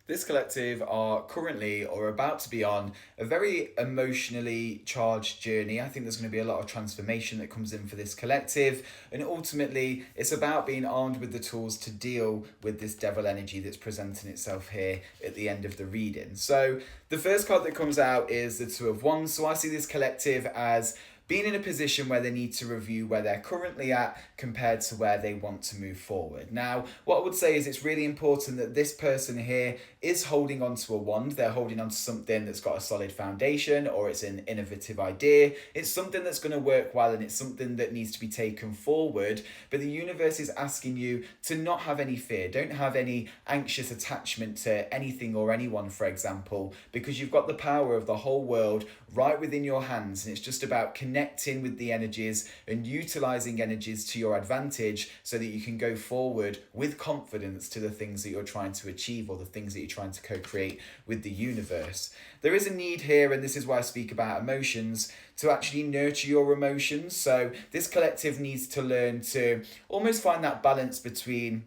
This collective are currently or about to be on a very emotionally charged journey. I think there's going to be a lot of transformation that comes in for this collective, and ultimately, it's about being armed with the tools to deal with this devil energy that's presenting itself here at the end of the reading. So, the first card that comes out is the Two of Wands. So, I see this collective as being in a position where they need to review where they're currently at compared to where they want to move forward. Now, what I would say is it's really important that this person here is holding on to a wand. They're holding on to something that's got a solid foundation, or it's an innovative idea. It's something that's going to work well, and it's something that needs to be taken forward. But the universe is asking you to not have any fear. Don't have any anxious attachment to anything or anyone, for example, because you've got the power of the whole world right within your hands, and it's just about connecting with the energies and utilizing energies to your advantage so that you can go forward with confidence to the things that you're trying to achieve, or the things that you're trying to co-create with the universe. There is a need here, and this is why I speak about emotions, to actually nurture your emotions. So this collective needs to learn to almost find that balance between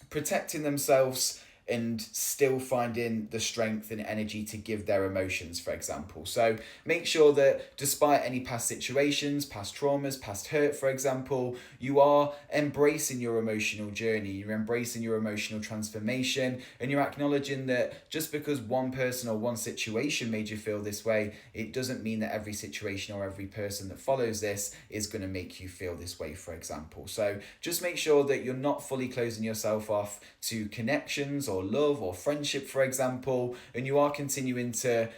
protecting themselves and still finding the strength and energy to give their emotions, for example. So make sure that despite any past situations, past traumas, past hurt, for example, you are embracing your emotional journey, you're embracing your emotional transformation, and you're acknowledging that just because one person or one situation made you feel this way, it doesn't mean that every situation or every person that follows this is going to make you feel this way, for example. So just make sure that you're not fully closing yourself off to connections or love or friendship, for example, and you are continuing to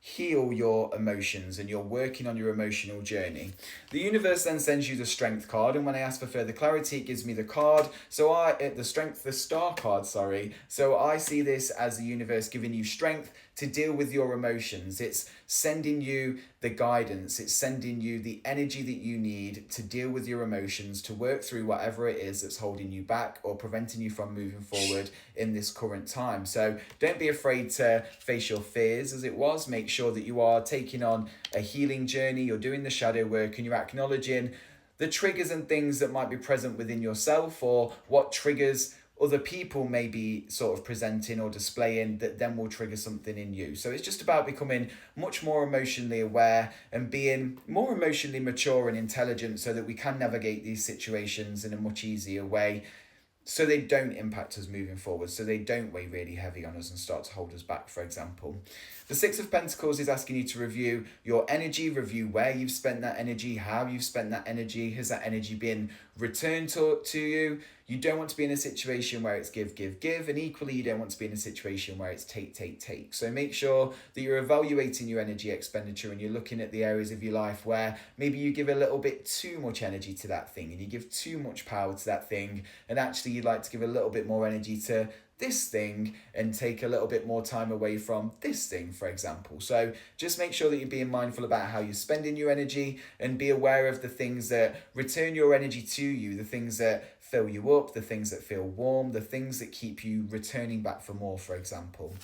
heal your emotions and you're working on your emotional journey. The universe then sends you the strength card, and when I ask for further clarity, it gives me the card. The star card, sorry. So I see this as the universe giving you strength to deal with your emotions. It's sending you the guidance, it's sending you the energy that you need to deal with your emotions, to work through whatever it is that's holding you back or preventing you from moving forward in this current time. So don't be afraid to face your fears, as it was. Make sure that you are taking on a healing journey, you're doing the shadow work, and you're acknowledging the triggers and things that might be present within yourself, or what triggers other people may be sort of presenting or displaying that then will trigger something in you. So it's just about becoming much more emotionally aware and being more emotionally mature and intelligent so that we can navigate these situations in a much easier way, so they don't impact us moving forward, so they don't weigh really heavy on us and start to hold us back, for example. The Six of Pentacles is asking you to review your energy, review where you've spent that energy, how you've spent that energy. Has that energy been returned to you? You don't want to be in a situation where it's give, give, give, and equally you don't want to be in a situation where it's take, take, take. So make sure that you're evaluating your energy expenditure and you're looking at the areas of your life where maybe you give a little bit too much energy to that thing and you give too much power to that thing, and actually you'd like to give a little bit more energy to this thing and take a little bit more time away from this thing, for example. So just make sure that you're being mindful about how you're spending your energy, and be aware of the things that return your energy to you, the things that fill you up, the things that feel warm, the things that keep you returning back for more, for example.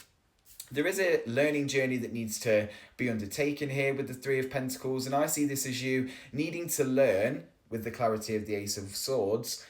There is a learning journey that needs to be undertaken here with the Three of Pentacles, and I see this as you needing to learn, with the clarity of the Ace of Swords,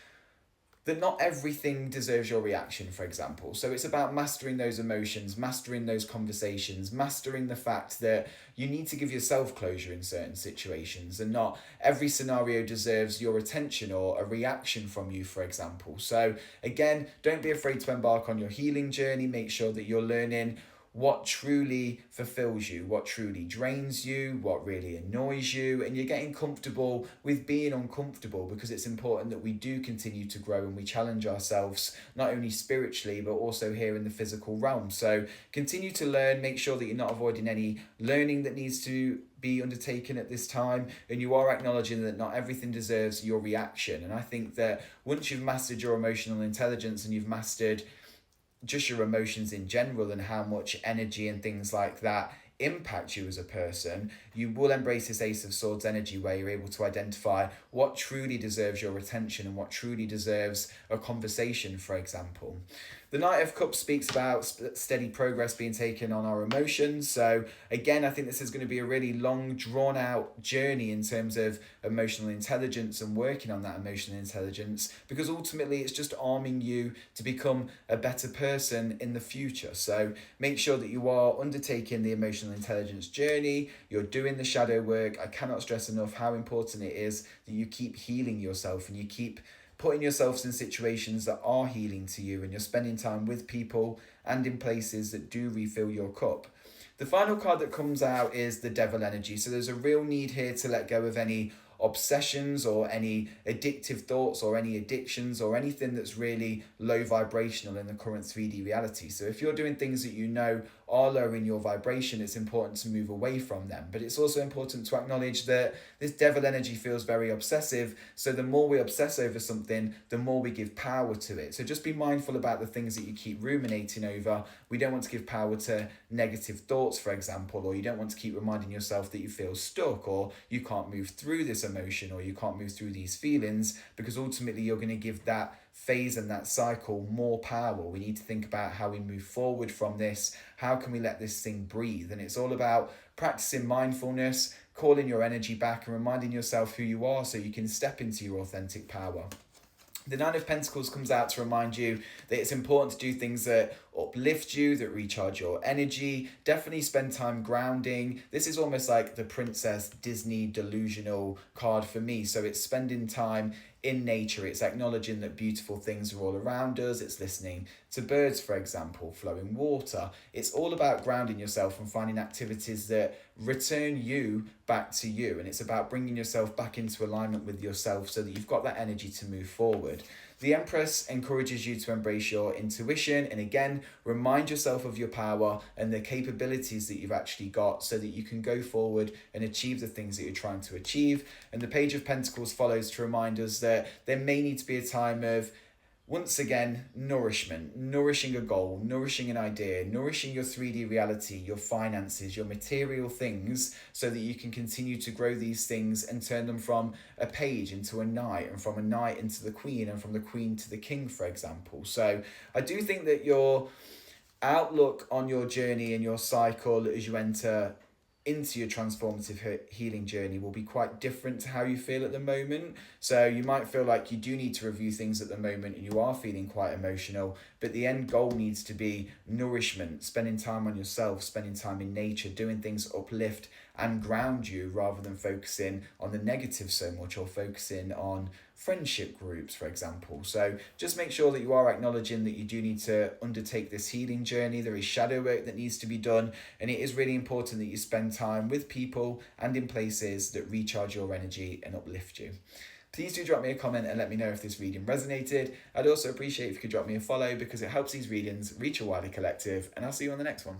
that not everything deserves your reaction, for example. So it's about mastering those emotions, mastering those conversations, mastering the fact that you need to give yourself closure in certain situations, and not every scenario deserves your attention or a reaction from you, for example. So again, don't be afraid to embark on your healing journey. Make sure that you're learning what truly fulfills you, what truly drains you, what really annoys you, and you're getting comfortable with being uncomfortable, because it's important that we do continue to grow and we challenge ourselves, not only spiritually but also here in the physical realm. So continue to learn, make sure that you're not avoiding any learning that needs to be undertaken at this time, and you are acknowledging that not everything deserves your reaction. And I think that once you've mastered your emotional intelligence and you've mastered just your emotions in general and how much energy and things like that impact you as a person, you will embrace this Ace of Swords energy where you're able to identify what truly deserves your attention and what truly deserves a conversation, for example. The Knight of Cups speaks about steady progress being taken on our emotions. So again, I think this is going to be a really long, drawn out journey in terms of emotional intelligence and working on that emotional intelligence, because ultimately it's just arming you to become a better person in the future. So make sure that you are undertaking the emotional intelligence journey, you're doing the shadow work. I cannot stress enough how important it is that you keep healing yourself and you keep putting yourselves in situations that are healing to you, and you're spending time with people and in places that do refill your cup. The final card that comes out is the Devil energy. So there's a real need here to let go of any obsessions or any addictive thoughts or any addictions or anything that's really low vibrational in the current 3D reality. So if you're doing things that you know are lowering your vibration, it's important to move away from them. But it's also important to acknowledge that this devil energy feels very obsessive. So the more we obsess over something, the more we give power to it. So just be mindful about the things that you keep ruminating over. We don't want to give power to negative thoughts, for example, or you don't want to keep reminding yourself that you feel stuck or you can't move through this emotion or you can't move through these feelings, because ultimately you're going to give that phase and that cycle more power. We need to think about how we move forward from this. How can we let this thing breathe? And it's all about practicing mindfulness, calling your energy back and reminding yourself who you are so you can step into your authentic power. The Nine of Pentacles comes out to remind you that it's important to do things that uplift you, that recharge your energy. Definitely spend time grounding. This is almost like the Princess Disney delusional card for me. So it's spending time in nature. It's acknowledging that beautiful things are all around us. It's listening to birds, for example, flowing water. It's all about grounding yourself and finding activities that return you back to you. And it's about bringing yourself back into alignment with yourself so that you've got that energy to move forward. The Empress encourages you to embrace your intuition and again, remind yourself of your power and the capabilities that you've actually got so that you can go forward and achieve the things that you're trying to achieve. And the Page of Pentacles follows to remind us that there may need to be a time of, once again, nourishment, nourishing a goal, nourishing an idea, nourishing your 3D reality, your finances, your material things, so that you can continue to grow these things and turn them from a page into a knight, and from a knight into the queen, and from the queen to the king, for example. So I do think that your outlook on your journey and your cycle as you enter into your transformative healing journey will be quite different to how you feel at the moment. So you might feel like you do need to review things at the moment and you are feeling quite emotional, but the end goal needs to be nourishment, spending time on yourself, spending time in nature, doing things that uplift and ground you rather than focusing on the negative so much or focusing on friendship groups, for example. So just make sure that you are acknowledging that you do need to undertake this healing journey. There is shadow work that needs to be done, and it is really important that you spend time with people and in places that recharge your energy and uplift you. Please do drop me a comment and let me know if this reading resonated. I'd also appreciate if you could drop me a follow because it helps these readings reach a wider collective, and I'll see you on the next one.